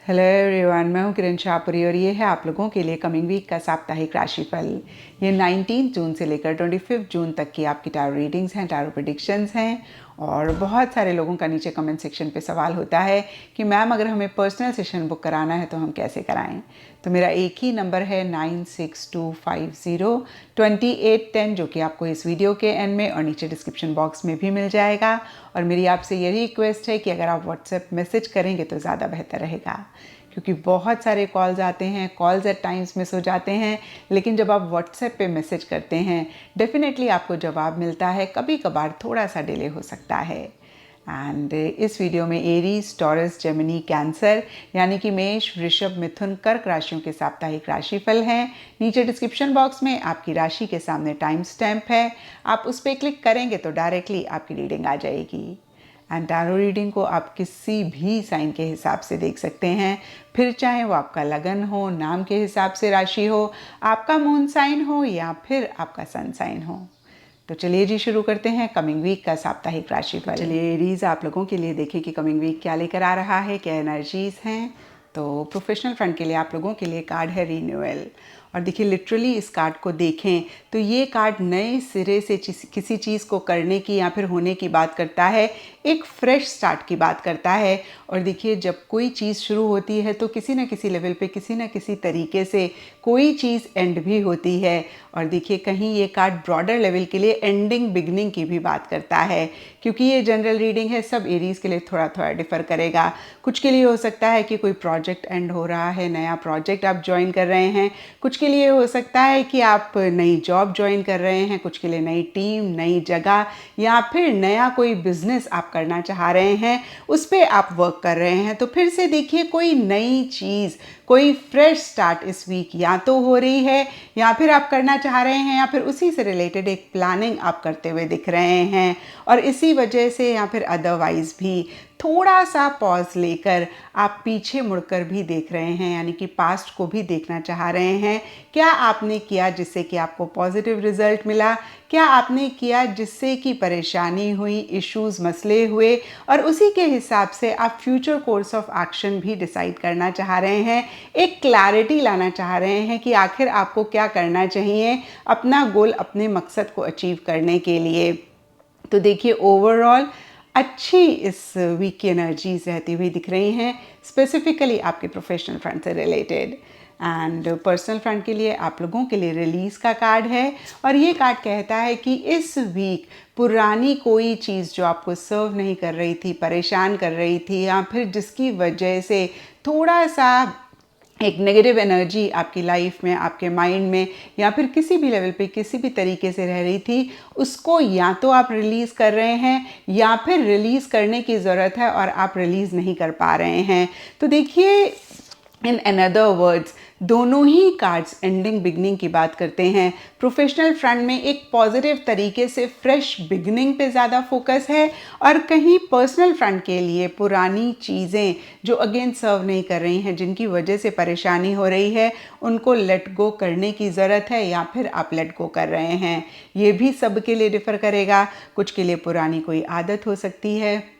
Hello everyone, मैं हूं किरण शाहपुरी और ये है आप लोगों के लिए कमिंग वीक का साप्ताहिक राशिफल। ये 19 जून से लेकर 25 जून तक की आपकी टैरो रीडिंग्स हैं, टैरो प्रेडिक्शंस हैं। और बहुत सारे लोगों का नीचे कमेंट सेक्शन पे सवाल होता है कि मैम अगर हमें पर्सनल सेशन बुक कराना है तो हम कैसे कराएं। तो मेरा एक ही नंबर है 9625022810, जो कि आपको इस वीडियो के एंड में और नीचे डिस्क्रिप्शन बॉक्स में भी मिल जाएगा। और मेरी आपसे यही रिक्वेस्ट है कि अगर आप व्हाट्सएप मैसेज करेंगे तो ज़्यादा बेहतर रहेगा, क्योंकि बहुत सारे कॉल्स आते हैं, कॉल्स एट टाइम्स मिस हो जाते हैं, लेकिन जब आप व्हाट्सएप पे मैसेज करते हैं डेफिनेटली आपको जवाब मिलता है। कभी कभार थोड़ा सा डिले हो सकता है। एंड इस वीडियो में एरीज, टॉरस, जेमिनी, कैंसर यानी कि मेष, वृषभ, मिथुन, कर्क राशियों के साप्ताहिक राशिफल हैं। नीचे डिस्क्रिप्शन बॉक्स में आपकी राशि के सामने टाइम स्टैम्प है, आप उस पर क्लिक करेंगे तो डायरेक्टली आपकी रीडिंग आ जाएगी। एंड टैरो रीडिंग को आप किसी भी साइन के हिसाब से देख सकते हैं, फिर चाहे वो आपका लगन हो, नाम के हिसाब से राशि हो, आपका मून साइन हो या फिर आपका सन साइन हो। तो चलिए जी शुरू करते हैं कमिंग वीक का साप्ताहिक राशिफल। चलिए एरीज, आप लोगों के लिए देखें कि कमिंग वीक क्या लेकर आ रहा है, क्या एनर्जीज हैं। तो प्रोफेशनल फ्रंट के लिए आप लोगों के लिए कार्ड है रीन्यूअल। और देखिए लिटरली इस कार्ड को देखें तो ये कार्ड नए सिरे से किसी चीज़ को करने की या फिर होने की बात करता है, एक फ्रेश स्टार्ट की बात करता है। और देखिए जब कोई चीज़ शुरू होती है तो किसी न किसी लेवल पे किसी न किसी तरीके से कोई चीज़ एंड भी होती है। और देखिए कहीं ये कार्ड ब्रॉडर लेवल के लिए एंडिंग बिगनिंग की भी बात करता है, क्योंकि ये जनरल रीडिंग है, सब एरीज के लिए थोड़ा थोड़ा डिफर करेगा। कुछ के लिए हो सकता है कि कोई प्रोजेक्ट एंड हो रहा है, नया प्रोजेक्ट आप ज्वाइन कर रहे हैं। कुछ के लिए हो सकता है कि आप नई जॉब ज्वाइन कर रहे हैं, कुछ के लिए नई टीम, नई जगह या फिर नया कोई बिजनेस आप करना चाह रहे हैं, उस पर आप वर्क कर रहे हैं। तो फिर से देखिए कोई नई चीज़, कोई फ्रेश स्टार्ट इस वीक या तो हो रही है या फिर आप करना चाह रहे हैं, या फिर उसी से रिलेटेड एक प्लानिंग आप करते हुए दिख रहे हैं। और इसी वजह से या फिर अदरवाइज भी थोड़ा सा पॉज लेकर आप पीछे मुड़कर भी देख रहे हैं, यानी कि पास्ट को भी देखना चाह रहे हैं। क्या आपने किया जिससे कि आपको पॉजिटिव रिजल्ट मिला, क्या आपने किया जिससे कि परेशानी हुई, इश्यूज मसले हुए, और उसी के हिसाब से आप फ्यूचर कोर्स ऑफ एक्शन भी डिसाइड करना चाह रहे हैं। एक क्लैरिटी लाना चाह रहे हैं कि आखिर आपको क्या करना चाहिए अपना गोल, अपने मकसद को अचीव करने के लिए। तो देखिए ओवरऑल अच्छी इस वीक की एनर्जीज रहती हुई दिख रही हैं, स्पेसिफिकली आपके प्रोफेशनल फ्रंट से रिलेटेड। एंड पर्सनल फ्रंट के लिए आप लोगों के लिए रिलीज का कार्ड है, और ये कार्ड कहता है कि इस वीक पुरानी कोई चीज़ जो आपको सर्व नहीं कर रही थी, परेशान कर रही थी, या फिर जिसकी वजह से थोड़ा सा एक नेगेटिव एनर्जी आपकी लाइफ में, आपके माइंड में या फिर किसी भी लेवल पे किसी भी तरीके से रह रही थी, उसको या तो आप रिलीज़ कर रहे हैं या फिर रिलीज़ करने की ज़रूरत है और आप रिलीज़ नहीं कर पा रहे हैं। तो देखिए इन अनदर वर्ड्स दोनों ही कार्ड्स एंडिंग बिगनिंग की बात करते हैं। प्रोफेशनल फ्रंट में एक पॉजिटिव तरीके से फ्रेश बिगनिंग पे ज़्यादा फोकस है, और कहीं पर्सनल फ्रंट के लिए पुरानी चीज़ें जो अगेन सर्व नहीं कर रही हैं, जिनकी वजह से परेशानी हो रही है, उनको लेट गो करने की ज़रूरत है या फिर आप लेट गो कर रहे हैं। ये भी सब के लिए डिफ़र करेगा। कुछ के लिए पुरानी कोई आदत हो सकती है,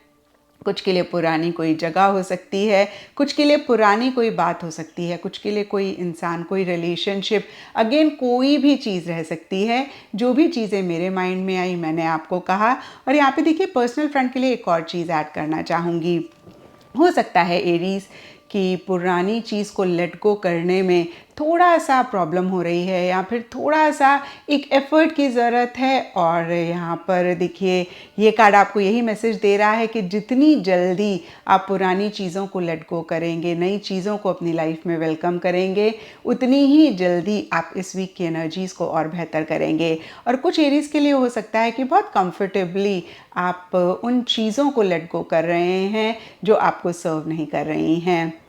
कुछ के लिए पुरानी कोई जगह हो सकती है, कुछ के लिए पुरानी कोई बात हो सकती है, कुछ के लिए कोई इंसान, कोई रिलेशनशिप, अगेन कोई भी चीज़ रह सकती है। जो भी चीज़ें मेरे माइंड में आई मैंने आपको कहा। और यहाँ पे देखिए पर्सनल फ्रंट के लिए एक और चीज़ ऐड करना चाहूँगी। हो सकता है एरीज कि पुरानी चीज़ को लेट गो करने में थोड़ा सा प्रॉब्लम हो रही है, या फिर थोड़ा सा एक एफर्ट की ज़रूरत है। और यहाँ पर देखिए ये कार्ड आपको यही मैसेज दे रहा है कि जितनी जल्दी आप पुरानी चीज़ों को लेट गो करेंगे, नई चीज़ों को अपनी लाइफ में वेलकम करेंगे, उतनी ही जल्दी आप इस वीक की एनर्जीज़ को और बेहतर करेंगे। और कुछ एरीज के लिए हो सकता है कि बहुत कंफर्टेबली आप उन चीज़ों को लेट गो कर रहे हैं जो आपको सर्व नहीं कर रही हैं।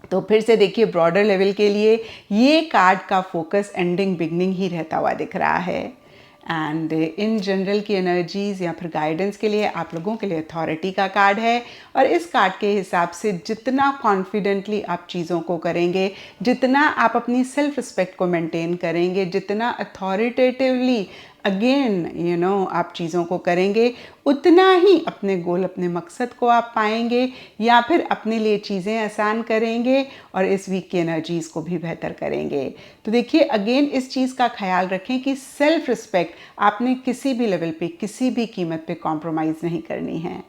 तो फिर से देखिए ब्रॉडर लेवल के लिए ये कार्ड का फोकस एंडिंग बिगनिंग ही रहता हुआ दिख रहा है। एंड इन जनरल की एनर्जीज या फिर गाइडेंस के लिए आप लोगों के लिए अथॉरिटी का कार्ड है, और इस कार्ड के हिसाब से जितना कॉन्फिडेंटली आप चीज़ों को करेंगे, जितना आप अपनी सेल्फ रिस्पेक्ट को मेंटेन करेंगे, जितना अथॉरिटेटिवली अगेन आप चीज़ों को करेंगे उतना ही अपने गोल, अपने मकसद को आप पाएंगे या फिर अपने लिए चीज़ें आसान करेंगे और इस वीक की एनर्जीज़ को भी बेहतर करेंगे। तो देखिए अगेन इस चीज़ का ख्याल रखें कि सेल्फ रिस्पेक्ट आपने किसी भी लेवल पे, किसी भी कीमत पे कॉम्प्रोमाइज़ नहीं करनी है।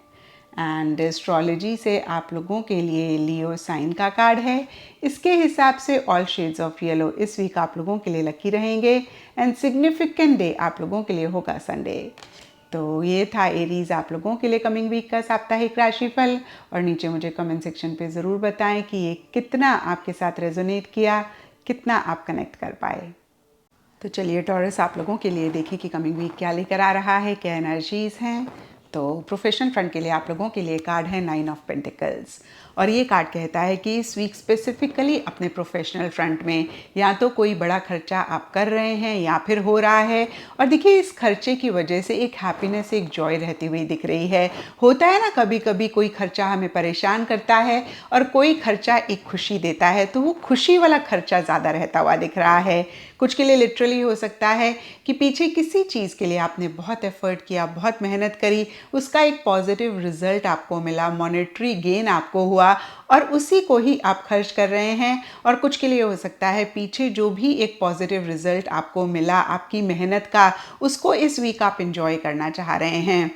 एंड एस्ट्रोलॉजी से आप लोगों के लिए लियो साइन का कार्ड है। इसके हिसाब से ऑल शेड्स ऑफ येलो इस वीक आप लोगों के लिए लकी रहेंगे एंड सिग्निफिकेंट डे आप लोगों के लिए होगा संडे। तो ये था एरीज आप लोगों के लिए कमिंग वीक का साप्ताहिक राशिफल। और नीचे मुझे कमेंट सेक्शन पे ज़रूर बताएं कि ये कितना आपके साथ रेजोनेट किया, कितना आप कनेक्ट कर पाए। तो चलिए टॉरस आप लोगों के लिए देखिए कि कमिंग वीक क्या लेकर आ रहा है, क्या एनर्जीज़ हैं। तो प्रोफेशनल फ्रंट के लिए आप लोगों के लिए कार्ड है 9 ऑफ पेंटिकल्स और ये कार्ड कहता है कि इस वीक स्पेसिफिकली अपने प्रोफेशनल फ्रंट में या तो कोई बड़ा खर्चा आप कर रहे हैं या फिर हो रहा है और देखिए इस खर्चे की वजह से एक हैप्पीनेस, एक जॉय रहती हुई दिख रही है। होता है ना कभी कभी कोई खर्चा हमें परेशान करता है और कोई खर्चा एक खुशी देता है, तो वो खुशी वाला खर्चा ज़्यादा रहता हुआ दिख रहा है। कुछ के लिए लिटरली हो सकता है कि पीछे किसी चीज़ के लिए आपने बहुत एफर्ट किया, बहुत मेहनत करी, उसका एक पॉजिटिव रिजल्ट आपको मिला, मॉनेटरी गेन आपको हुआ और उसी को ही आप खर्च कर रहे हैं। और कुछ के लिए हो सकता है पीछे जो भी एक पॉजिटिव रिजल्ट आपको मिला आपकी मेहनत का, उसको इस वीक आप एंजॉय करना चाह रहे हैं।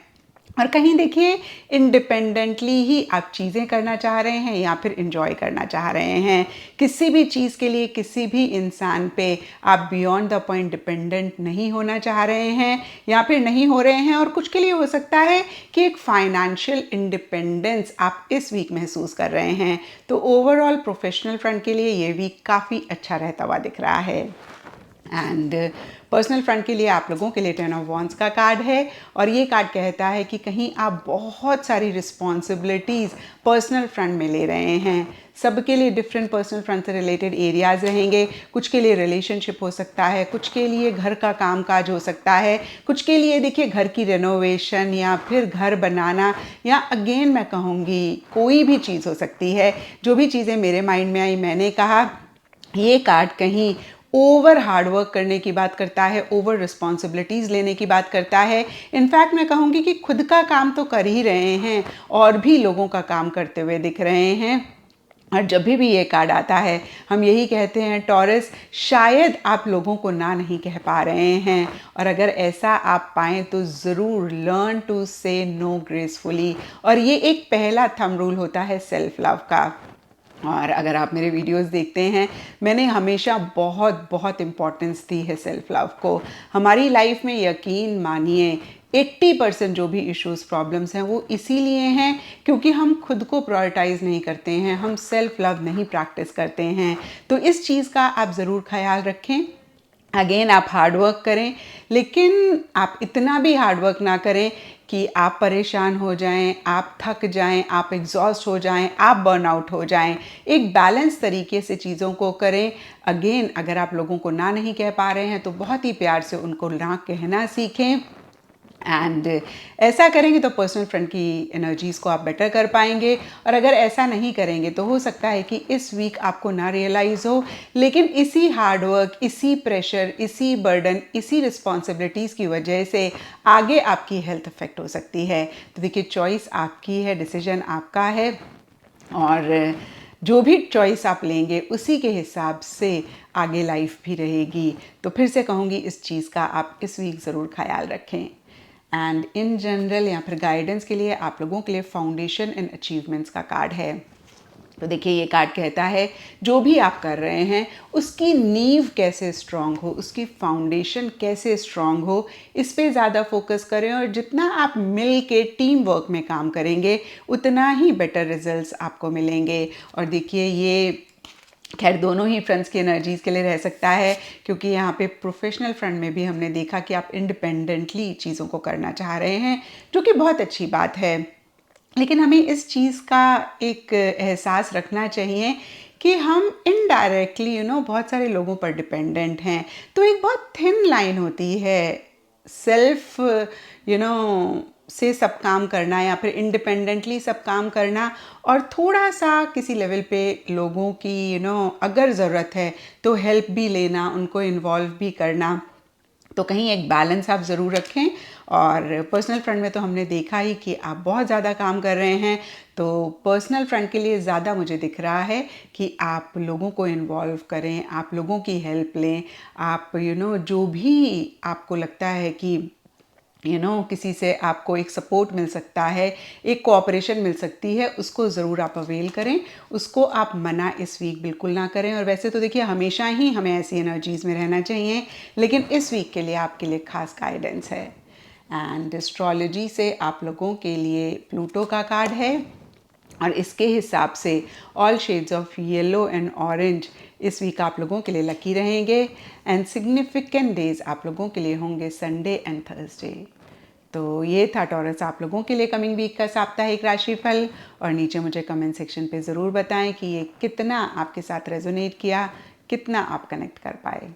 और कहीं देखिए इंडिपेंडेंटली ही आप चीज़ें करना चाह रहे हैं या फिर इंजॉय करना चाह रहे हैं। किसी भी चीज़ के लिए, किसी भी इंसान पे आप बियॉन्ड द पॉइंट डिपेंडेंट नहीं होना चाह रहे हैं या फिर नहीं हो रहे हैं। और कुछ के लिए हो सकता है कि एक फाइनेंशियल इंडिपेंडेंस आप इस वीक महसूस कर रहे हैं। तो ओवरऑल प्रोफेशनल फ्रंट के लिए ये वीक काफ़ी अच्छा रहता हुआ दिख रहा है। एंड पर्सनल फ्रंट के लिए आप लोगों के लिए 10 ऑफ वॉन्ड्स का कार्ड है और ये कार्ड कहता है कि कहीं आप बहुत सारी रिस्पॉन्सिबिलिटीज़ पर्सनल फ्रंट में ले रहे हैं। सबके लिए डिफरेंट पर्सनल फ्रंट से रिलेटेड एरियाज़ रहेंगे। कुछ के लिए रिलेशनशिप हो सकता है, कुछ के लिए घर का कामकाज हो सकता है, कुछ के लिए देखिए घर की रेनोवेशन या फिर घर बनाना, या अगेन मैं कहूँगी कोई भी चीज़ हो सकती है। जो भी चीज़ें मेरे माइंड में आई मैंने कहा। ये कार्ड कहीं ओवर हार्डवर्क करने की बात करता है, ओवर रिस्पॉन्सिबिलिटीज़ लेने की बात करता है। इनफैक्ट मैं कहूँगी कि खुद का काम तो कर ही रहे हैं और भी लोगों का काम करते हुए दिख रहे हैं। और जब भी ये कार्ड आता है हम यही कहते हैं टॉरस, शायद आप लोगों को ना नहीं कह पा रहे हैं और अगर ऐसा आप पाएँ तो ज़रूर लर्न टू से नो ग्रेसफुली। और ये एक पहला थंब रूल होता है सेल्फ लव का। और अगर आप मेरे वीडियोस देखते हैं, मैंने हमेशा बहुत बहुत इम्पोर्टेंस दी है सेल्फ लव को। हमारी लाइफ में यकीन मानिए 80% जो भी इश्यूज़ प्रॉब्लम्स हैं वो इसीलिए हैं क्योंकि हम खुद को प्रायोरिटाइज़ नहीं करते हैं, हम सेल्फ लव नहीं प्रैक्टिस करते हैं। तो इस चीज़ का आप ज़रूर ख्याल रखें। अगेन आप हार्डवर्क करें, लेकिन आप इतना भी हार्डवर्क ना करें कि आप परेशान हो जाएं, आप थक जाएं, आप एग्जॉस्ट हो जाएं, आप बर्नआउट हो जाएं। एक बैलेंस तरीके से चीज़ों को करें। अगेन अगर आप लोगों को ना नहीं कह पा रहे हैं तो बहुत ही प्यार से उनको ना कहना सीखें। एंड ऐसा करेंगे तो पर्सनल फ्रंट की एनर्जीज़ को आप बेटर कर पाएंगे। और अगर ऐसा नहीं करेंगे तो हो सकता है कि इस वीक आपको ना रियलाइज़ हो, लेकिन इसी हार्डवर्क, इसी प्रेशर, इसी बर्डन, इसी रिस्पॉन्सिबिलिटीज़ की वजह से आगे आपकी हेल्थ अफेक्ट हो सकती है। तो देखिए चॉइस आपकी है, डिसीजन आपका है और जो भी चॉइस आप लेंगे उसी के हिसाब से आगे लाइफ भी रहेगी। तो फिर से कहूँगी इस चीज़ का आप इस वीक ज़रूर ख्याल रखें। एंड इन जनरल या फिर गाइडेंस के लिए आप लोगों के लिए फाउंडेशन एंड अचीवमेंट्स का कार्ड है। तो देखिए ये कार्ड कहता है जो भी आप कर रहे हैं उसकी नींव कैसे स्ट्रांग हो, उसकी फाउंडेशन कैसे स्ट्रांग हो, इस पे ज़्यादा फोकस करें। और जितना आप मिल के टीम वर्क में काम करेंगे उतना ही बेटर रिजल्ट्स आपको मिलेंगे। और देखिए ये खैर दोनों ही फ्रंट्स की एनर्जीज़ के लिए रह सकता है क्योंकि यहाँ पे प्रोफेशनल फ्रंट में भी हमने देखा कि आप इंडिपेंडेंटली चीज़ों को करना चाह रहे हैं, जो कि बहुत अच्छी बात है। लेकिन हमें इस चीज़ का एक एहसास रखना चाहिए कि हम इनडायरेक्टली बहुत सारे लोगों पर डिपेंडेंट हैं। तो एक बहुत थिन लाइन होती है सेल्फ से सब काम करना या फिर इंडिपेंडेंटली सब काम करना और थोड़ा सा किसी लेवल पे लोगों की अगर ज़रूरत है तो हेल्प भी लेना, उनको इन्वॉल्व भी करना। तो कहीं एक बैलेंस आप ज़रूर रखें। और पर्सनल फ्रंट में तो हमने देखा ही कि आप बहुत ज़्यादा काम कर रहे हैं, तो पर्सनल फ्रंट के लिए ज़्यादा मुझे दिख रहा है कि आप लोगों को इन्वॉल्व करें, आप लोगों की हेल्प लें, आप जो भी आपको लगता है कि किसी से आपको एक सपोर्ट मिल सकता है, एक कोऑपरेशन मिल सकती है, उसको ज़रूर आप अवेल करें, उसको आप मना इस वीक बिल्कुल ना करें। और वैसे तो देखिए हमेशा ही हमें ऐसी एनर्जीज़ में रहना चाहिए, लेकिन इस वीक के लिए आपके लिए खास गाइडेंस है। एंड एस्ट्रोलॉजी से आप लोगों के लिए प्लूटो का कार्ड है, और इसके हिसाब से all shades of yellow and orange इस वीक आप लोगों के लिए लकी रहेंगे। एंड सिग्निफिकेंट डेज आप लोगों के लिए होंगे संडे एंड थर्सडे। तो ये था टॉरस आप लोगों के लिए कमिंग वीक का साप्ताहिक राशिफल। और नीचे मुझे कमेंट सेक्शन पे ज़रूर बताएं कि ये कितना आपके साथ रेजोनेट किया, कितना आप कनेक्ट कर पाए।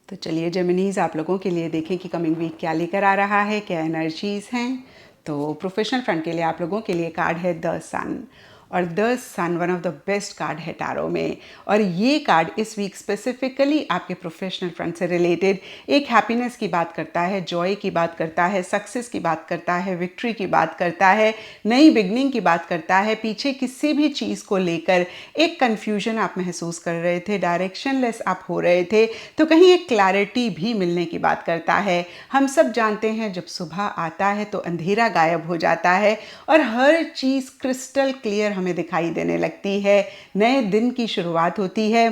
तो चलिए जेमिनीज आप लोगों के लिए देखें कि कमिंग वीक क्या लेकर आ रहा है, क्या एनर्जीज हैं। तो प्रोफेशनल फ्रंट के लिए आप लोगों के लिए कार्ड है द सन, और the sun one of the best card है टैरो में। और ये कार्ड इस वीक स्पेसिफिकली आपके प्रोफेशनल फ्रंट से रिलेटेड एक हैप्पीनेस की बात करता है, जॉय की बात करता है, सक्सेस की बात करता है, विक्ट्री की बात करता है, नई बिगनिंग की बात करता है। पीछे किसी भी चीज़ को लेकर एक कन्फ्यूजन आप महसूस कर रहे थे, डायरेक्शनलेस आप हो रहे थे, तो कहीं एक क्लैरिटी भी मिलने की बात करता है। हम सब जानते हैं जब सुबह आता है तो अंधेरा गायब हो जाता है और हर चीज़ क्रिस्टल क्लियर हमें दिखाई देने लगती है, नए दिन की शुरुआत होती है,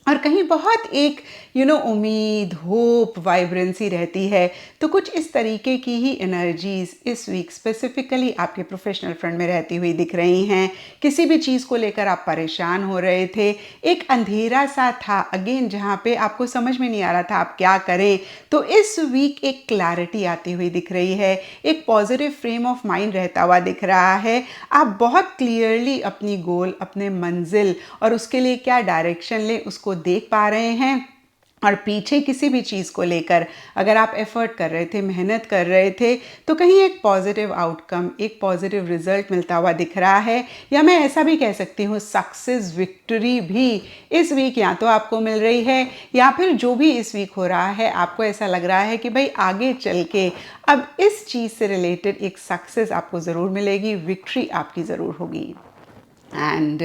और कहीं बहुत एक उम्मीद, होप, वाइब्रेंसी रहती है। तो कुछ इस तरीके की ही एनर्जीज इस वीक स्पेसिफिकली आपके प्रोफेशनल फ्रंट में रहती हुई दिख रही हैं। किसी भी चीज़ को लेकर आप परेशान हो रहे थे, एक अंधेरा सा था अगेन जहाँ पे आपको समझ में नहीं आ रहा था आप क्या करें, तो इस वीक एक क्लैरिटी आती हुई दिख रही है, एक पॉजिटिव फ्रेम ऑफ माइंड रहता हुआ दिख रहा है। आप बहुत क्लियरली अपनी गोल, अपने मंजिल और उसके लिए क्या डायरेक्शन ले उसको देख पा रहे हैं। और पीछे किसी भी चीज़ को लेकर अगर आप एफर्ट कर रहे थे, मेहनत कर रहे थे, तो कहीं एक पॉजिटिव आउटकम, एक पॉजिटिव रिजल्ट मिलता हुआ दिख रहा है। या मैं ऐसा भी कह सकती हूँ सक्सेस, विक्ट्री भी इस वीक या तो आपको मिल रही है, या फिर जो भी इस वीक हो रहा है आपको ऐसा लग रहा है कि भाई आगे चल के अब इस चीज़ से रिलेटेड एक सक्सेस आपको ज़रूर मिलेगी, विक्ट्री आपकी ज़रूर होगी। एंड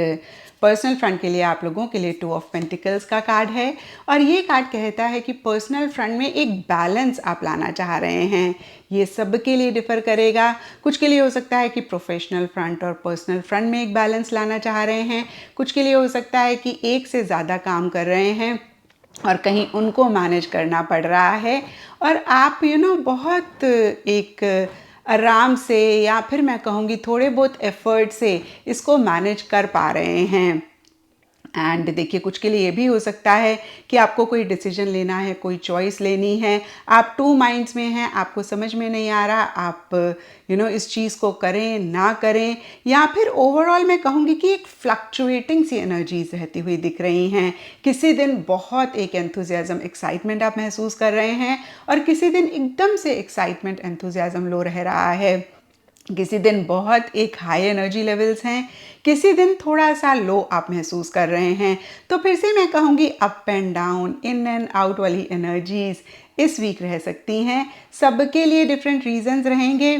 पर्सनल फ्रंट के लिए आप लोगों के लिए 2 ऑफ पेंटिकल्स का कार्ड है, और ये कार्ड कहता है कि पर्सनल फ्रंट में एक बैलेंस आप लाना चाह रहे हैं। ये सब के लिए डिफर करेगा, कुछ के लिए हो सकता है कि प्रोफेशनल फ्रंट और पर्सनल फ्रंट में एक बैलेंस लाना चाह रहे हैं, कुछ के लिए हो सकता है कि एक से ज़्यादा काम कर रहे हैं और कहीं उनको मैनेज करना पड़ रहा है, और आप बहुत एक आराम से, या फिर मैं कहूँगी थोड़े बहुत एफर्ट से इसको मैनेज कर पा रहे हैं। एंड देखिए कुछ के लिए ये भी हो सकता है कि आपको कोई डिसीजन लेना है, कोई चॉइस लेनी है, आप 2 माइंड्स में हैं, आपको समझ में नहीं आ रहा आप इस चीज़ को करें ना करें, या फिर ओवरऑल मैं कहूँगी कि एक फ्लक्चुएटिंग सी एनर्जीज रहती हुई दिख रही हैं। किसी दिन बहुत एक एंथुजियाज्म, एक्साइटमेंट आप महसूस कर रहे हैं, और किसी दिन एकदम से एक्साइटमेंट, एंथुजियाज्म लो रह रहा है। किसी दिन बहुत एक हाई एनर्जी लेवल्स हैं, किसी दिन थोड़ा सा लो आप महसूस कर रहे हैं। तो फिर से मैं कहूँगी up and down, in and out वाली एनर्जीज इस वीक रह सकती हैं। सबके लिए डिफरेंट रीजंस रहेंगे,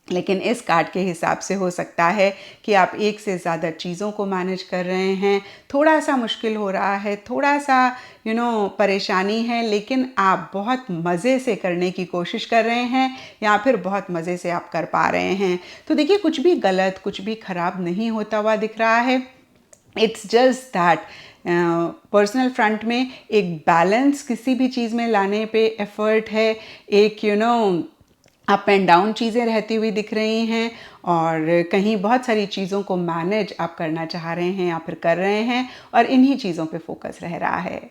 लेकिन इस कार्ड के हिसाब से हो सकता है कि आप एक से ज़्यादा चीज़ों को मैनेज कर रहे हैं, थोड़ा सा मुश्किल हो रहा है, थोड़ा सा परेशानी है, लेकिन आप बहुत मज़े से करने की कोशिश कर रहे हैं, या फिर बहुत मज़े से आप कर पा रहे हैं। तो देखिए कुछ भी गलत, कुछ भी ख़राब नहीं होता हुआ दिख रहा है। It's just that personal front में एक बैलेंस किसी भी चीज़ में लाने पे एफर्ट है, एक अप एंड डाउन चीज़ें रहती हुई दिख रही हैं, और कहीं बहुत सारी चीज़ों को मैनेज आप करना चाह रहे हैं या फिर कर रहे हैं, और इन्हीं चीज़ों पे फोकस रह रहा है।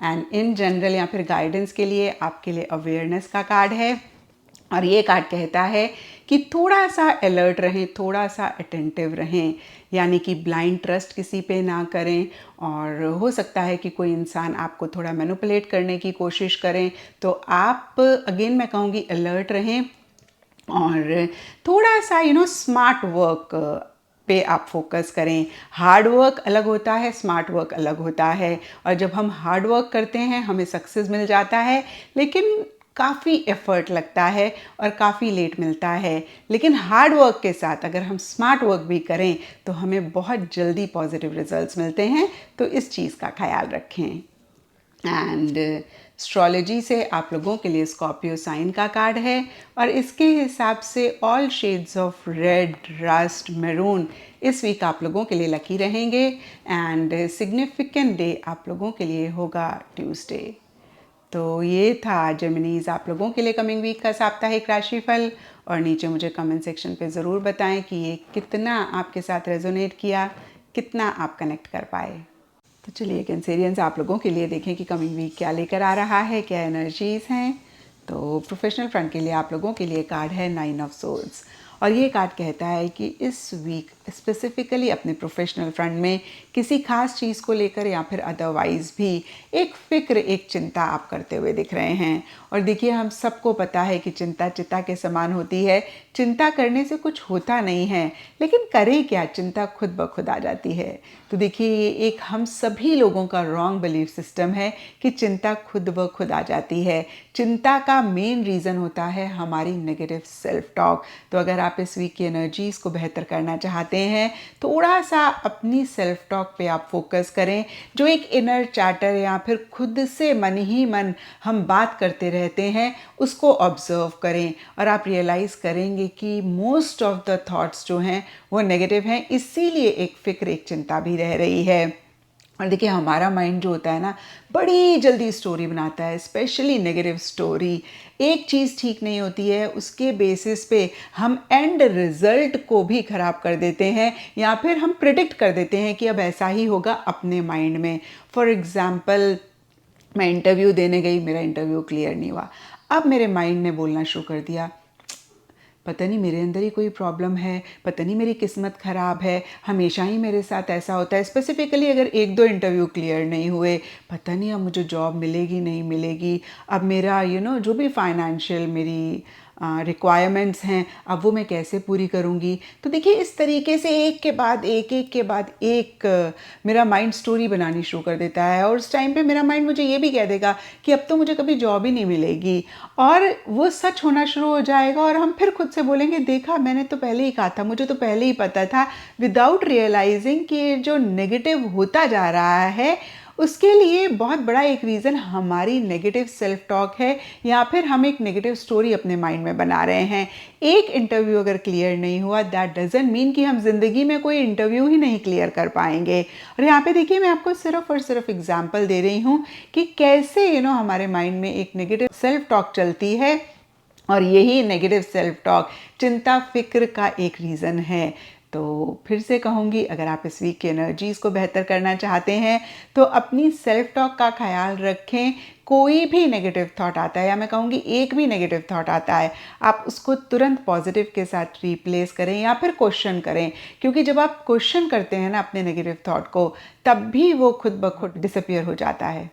एंड इन जनरल या फिर गाइडेंस के लिए आपके लिए अवेयरनेस का कार्ड है, और ये कार्ड कहता है कि थोड़ा सा अलर्ट रहें, थोड़ा सा अटेंटिव रहें, यानी कि ब्लाइंड ट्रस्ट किसी पे ना करें। और हो सकता है कि कोई इंसान आपको थोड़ा मैनिपुलेट करने की कोशिश करें, तो आप अगेन मैं कहूँगी अलर्ट रहें, और थोड़ा सा स्मार्ट वर्क पे आप फोकस करें। हार्ड वर्क अलग होता है, स्मार्ट वर्क अलग होता है, और जब हम हार्ड वर्क करते हैं हमें सक्सेस मिल जाता है, लेकिन काफ़ी एफर्ट लगता है और काफ़ी लेट मिलता है। लेकिन हार्ड वर्क के साथ अगर हम स्मार्ट वर्क भी करें तो हमें बहुत जल्दी पॉजिटिव रिजल्ट्स मिलते हैं। तो इस चीज़ का ख्याल रखें। एंड एस्ट्रोलॉजी से आप लोगों के लिए स्कॉर्पियो साइन का कार्ड है, और इसके हिसाब से all shades of red, rust, maroon इस वीक आप लोगों के लिए लकी रहेंगे। एंड सिग्निफिकेंट डे आप लोगों के लिए होगा ट्यूसडे। तो ये था जेमिनीज आप लोगों के लिए कमिंग वीक का साप्ताहिक राशिफल। और नीचे मुझे कमेंट सेक्शन पे ज़रूर बताएं कि ये कितना आपके साथ रेजोनेट किया, कितना आप कनेक्ट कर पाए। तो चलिए कैंसेरियंस आप लोगों के लिए देखें कि कमिंग वीक क्या लेकर आ रहा है, क्या एनर्जीज़ हैं। तो प्रोफेशनल फ्रंट के लिए आप लोगों के लिए कार्ड है 9 ऑफ सोल्स, और ये कार्ड कहता है कि इस वीक स्पेसिफिकली अपने प्रोफेशनल फ्रंट में किसी खास चीज़ को लेकर या फिर अदरवाइज़ भी एक फ़िक्र, एक चिंता आप करते हुए दिख रहे हैं। और देखिए, हम सबको पता है कि चिंता चिता के समान होती है। चिंता करने से कुछ होता नहीं है, लेकिन करें क्या, चिंता खुद ब खुद आ जाती है। तो देखिए, ये एक हम सभी लोगों का रॉन्ग बिलीफ सिस्टम है कि चिंता खुद ब खुद आ जाती है। चिंता का मेन रीज़न होता है हमारी नेगेटिव सेल्फ टॉक। तो अगर आप इस वीक की एनर्जीज़ को बेहतर करना चाहते हैं, थोड़ा सा अपनी सेल्फ टॉक पे आप फोकस करें। जो एक इनर चैटर या फिर खुद से मन ही मन हम बात करते रहते हैं, उसको ऑब्जर्व करें, और आप रियलाइज़ करेंगे कि मोस्ट ऑफ द थॉट्स जो हैं वो नेगेटिव हैं। इसीलिए एक फ़िक्र, एक चिंता भी रह रही है। और देखिए, हमारा माइंड जो होता है ना, बड़ी जल्दी स्टोरी बनाता है, स्पेशली नेगेटिव स्टोरी। एक चीज़ ठीक नहीं होती है, उसके बेसिस पे हम एंड रिजल्ट को भी ख़राब कर देते हैं, या फिर हम प्रिडिक्ट कर देते हैं कि अब ऐसा ही होगा अपने माइंड में। फॉर एग्ज़ाम्पल, मैं इंटरव्यू देने गई, मेरा इंटरव्यू क्लियर नहीं हुआ। अब मेरे माइंड ने बोलना शुरू कर दिया, पता नहीं मेरे अंदर ही कोई प्रॉब्लम है, पता नहीं मेरी किस्मत ख़राब है, हमेशा ही मेरे साथ ऐसा होता है। स्पेसिफिकली अगर एक दो इंटरव्यू क्लियर नहीं हुए, पता नहीं अब मुझे जॉब मिलेगी नहीं मिलेगी, अब मेरा जो भी फाइनेंशियल मेरी रिक्वायरमेंट्स हैं, अब वो मैं कैसे पूरी करूँगी। तो देखिए, इस तरीके से एक के बाद एक मेरा माइंड स्टोरी बनानी शुरू कर देता है, और उस टाइम पे मेरा माइंड मुझे ये भी कह देगा कि अब तो मुझे कभी जॉब ही नहीं मिलेगी, और वो सच होना शुरू हो जाएगा, और हम फिर खुद से बोलेंगे, देखा मैंने तो पहले ही कहा था, मुझे तो पहले ही पता था, विदाउट रियलाइजिंग कि जो नेगेटिव होता जा रहा है उसके लिए बहुत बड़ा एक रीज़न हमारी नेगेटिव सेल्फ टॉक है, या फिर हम एक नेगेटिव स्टोरी अपने माइंड में बना रहे हैं। एक इंटरव्यू अगर क्लियर नहीं हुआ, दैट डजंट मीन कि हम जिंदगी में कोई इंटरव्यू ही नहीं क्लियर कर पाएंगे। और यहाँ पे देखिए, मैं आपको सिर्फ और सिर्फ एग्जाम्पल दे रही हूँ कि कैसे हमारे माइंड में एक नेगेटिव सेल्फ टॉक चलती है, और यही नेगेटिव सेल्फ टॉक चिंता, फिक्र का एक रीज़न है। तो फिर से कहूँगी, अगर आप इस वीक की एनर्जीज़ को बेहतर करना चाहते हैं तो अपनी सेल्फ टॉक का ख्याल रखें। कोई भी नेगेटिव थॉट आता है, या मैं कहूँगी एक भी नेगेटिव थॉट आता है, आप उसको तुरंत पॉजिटिव के साथ रिप्लेस करें या फिर क्वेश्चन करें। क्योंकि जब आप क्वेश्चन करते हैं ना अपने नेगेटिव थॉट को, तब भी वो खुद ब खुद डिसअपियर हो जाता है।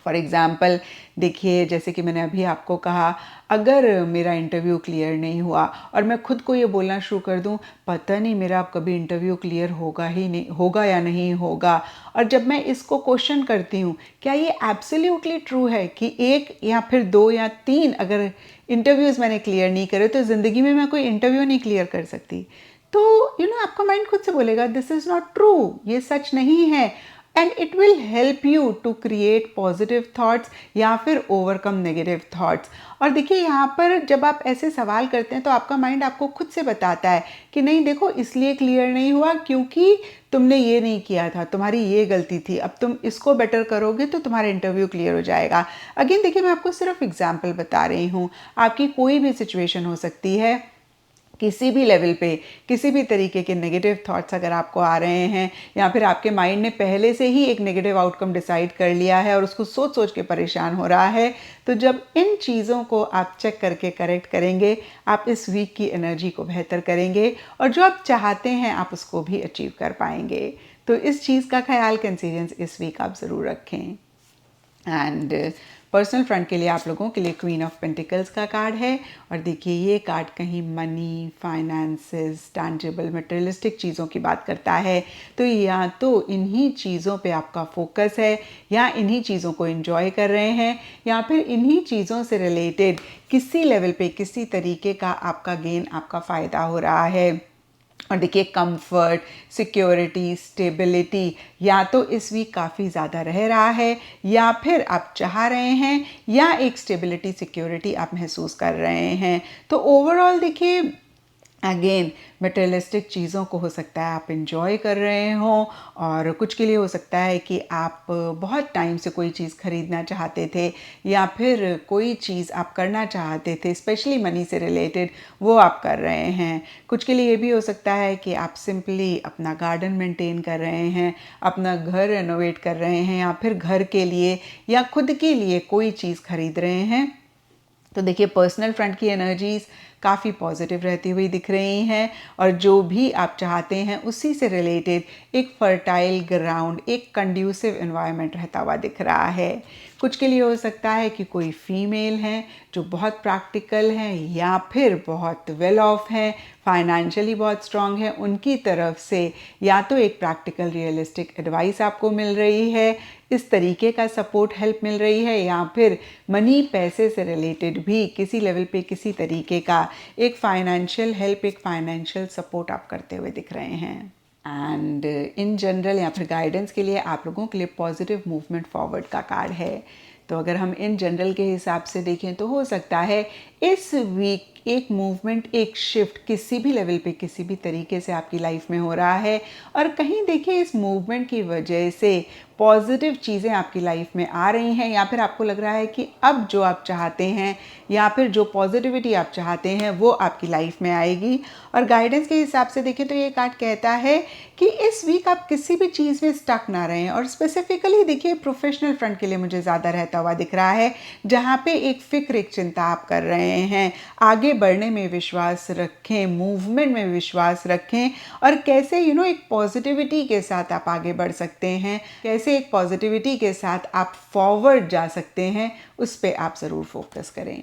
फॉर एग्ज़ाम्पल देखिए, जैसे कि मैंने अभी आपको कहा, अगर मेरा इंटरव्यू क्लियर नहीं हुआ और मैं खुद को ये बोलना शुरू कर दूं, पता नहीं मेरा अब कभी इंटरव्यू क्लियर होगा ही नहीं, होगा या नहीं होगा, और जब मैं इसको क्वेश्चन करती हूँ, क्या ये एब्सोल्युटली ट्रू है कि एक या फिर दो या तीन अगर इंटरव्यूज़ मैंने क्लियर नहीं करे तो ज़िंदगी में मैं कोई इंटरव्यू नहीं क्लियर कर सकती। तो आपका माइंड खुद से बोलेगा, दिस इज़ नॉट ट्रू, ये सच नहीं है, and it will help you to create positive thoughts या फिर ओवरकम नेगेटिव थॉट्स। और देखिए, यहाँ पर जब आप ऐसे सवाल करते हैं तो आपका माइंड आपको खुद से बताता है कि नहीं देखो, इसलिए क्लियर नहीं हुआ क्योंकि तुमने ये नहीं किया था, तुम्हारी ये गलती थी, अब तुम इसको बेटर करोगे तो तुम्हारा इंटरव्यू क्लियर हो जाएगा। अगेन देखिए, मैं आपको सिर्फ एग्जाम्पल बता रही हूँ, आपकी कोई भी सिचुएशन हो सकती है, किसी भी लेवल पे किसी भी तरीके के नेगेटिव थॉट्स अगर आपको आ रहे हैं, या फिर आपके माइंड ने पहले से ही एक नेगेटिव आउटकम डिसाइड कर लिया है और उसको सोच सोच के परेशान हो रहा है, तो जब इन चीज़ों को आप चेक करके करेक्ट करेंगे, आप इस वीक की एनर्जी को बेहतर करेंगे, और जो आप चाहते हैं आप उसको भी अचीव कर पाएंगे। तो इस चीज़ का ख्याल कैंसेरियंस इस वीक आप ज़रूर रखें। एंड पर्सनल फ्रंट के लिए आप लोगों के लिए क्वीन ऑफ पेंटिकल्स का कार्ड है। और देखिए ये कार्ड कहीं मनी, फाइनेंसेस, टैंजिबल मटेरियलिस्टिक चीज़ों की बात करता है। तो या तो इन्हीं चीज़ों पे आपका फोकस है, या इन्हीं चीज़ों को एंजॉय कर रहे हैं, या फिर इन्हीं चीज़ों से रिलेटेड किसी लेवल पे किसी तरीके का आपका गेन, आपका फ़ायदा हो रहा है। और देखिए कंफर्ट, सिक्योरिटी, स्टेबिलिटी या तो इस वीक काफ़ी ज़्यादा रह रहा है, या फिर आप चाह रहे हैं, या एक स्टेबिलिटी, सिक्योरिटी आप महसूस कर रहे हैं। तो ओवरऑल देखिए अगेन मटेरियलिस्टिक चीज़ों को हो सकता है आप इंजॉय कर रहे हो, और कुछ के लिए हो सकता है कि आप बहुत टाइम से कोई चीज़ खरीदना चाहते थे, या फिर कोई चीज़ आप करना चाहते थे स्पेशली मनी से रिलेटेड, वो आप कर रहे हैं। कुछ के लिए ये भी हो सकता है कि आप सिंपली अपना गार्डन मेंटेन कर रहे हैं, अपना घर रेनोवेट कर रहे हैं, या फिर घर के लिए या खुद के लिए कोई चीज़ खरीद रहे हैं। तो देखिए पर्सनल फ्रंट की एनर्जीज़ काफ़ी पॉजिटिव रहती हुई दिख रही हैं, और जो भी आप चाहते हैं उसी से रिलेटेड एक फर्टाइल ग्राउंड, एक कंड्यूसिव एनवायरनमेंट रहता हुआ दिख रहा है। कुछ के लिए हो सकता है कि कोई फीमेल हैं जो बहुत प्रैक्टिकल हैं, या फिर बहुत वेल ऑफ हैं, फाइनेंशियली बहुत स्ट्रांग है, उनकी तरफ से या तो एक प्रैक्टिकल रियलिस्टिक एडवाइस आपको मिल रही है, इस तरीके का सपोर्ट, हेल्प मिल रही है, या फिर मनी, पैसे से रिलेटेड भी किसी लेवल पे किसी तरीके का एक फाइनेंशियल हेल्प, एक फाइनेंशियल सपोर्ट आप करते हुए दिख रहे हैं। एंड इन जनरल या फिर गाइडेंस के लिए आप लोगों के लिए पॉजिटिव मूवमेंट फॉरवर्ड का कार्ड है। तो अगर हम इन जनरल के हिसाब से देखें तो हो सकता है इस वीक एक मूवमेंट, एक शिफ्ट किसी भी लेवल पे किसी भी तरीके से आपकी लाइफ में हो रहा है, और कहीं देखिए इस मूवमेंट की वजह से पॉजिटिव चीज़ें आपकी लाइफ में आ रही हैं, या फिर आपको लग रहा है कि अब जो आप चाहते हैं या फिर जो पॉजिटिविटी आप चाहते हैं वो आपकी लाइफ में आएगी। और गाइडेंस के हिसाब से देखें तो ये कार्ड कहता है कि इस वीक आप किसी भी चीज़ में स्टक ना रहें, और स्पेसिफिकली देखिए प्रोफेशनल फ्रंट के लिए मुझे ज़्यादा रहता हुआ दिख रहा है, जहाँ पे एक फिक्र, एक चिंता आप कर रहे हैं। आगे बढ़ने में विश्वास रखें, मूवमेंट में विश्वास रखें, और कैसे एक पॉजिटिविटी के साथ आप आगे बढ़ सकते हैं, कैसे एक पॉजिटिविटी के साथ आप फॉरवर्ड जा सकते हैं, उस पर आप ज़रूर फोकस करें।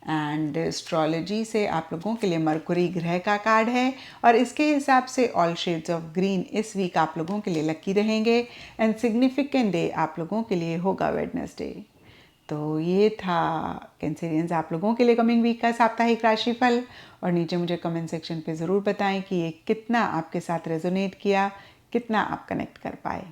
एंड एस्ट्रोलॉजी से आप लोगों के लिए मरकुरी ग्रह का कार्ड है, और इसके हिसाब से ऑल शेड्स ऑफ ग्रीन इस वीक आप लोगों के लिए लकी रहेंगे, एंड सिग्निफिकेंट डे आप लोगों के लिए होगा वेडनेसडे। तो ये था कैंसेरियंस आप लोगों के लिए कमिंग वीक का साप्ताहिक राशिफल। और नीचे मुझे कमेंट सेक्शन पे ज़रूर बताएं कि ये कितना आपके साथ रेजोनेट किया, कितना आप कनेक्ट कर पाए।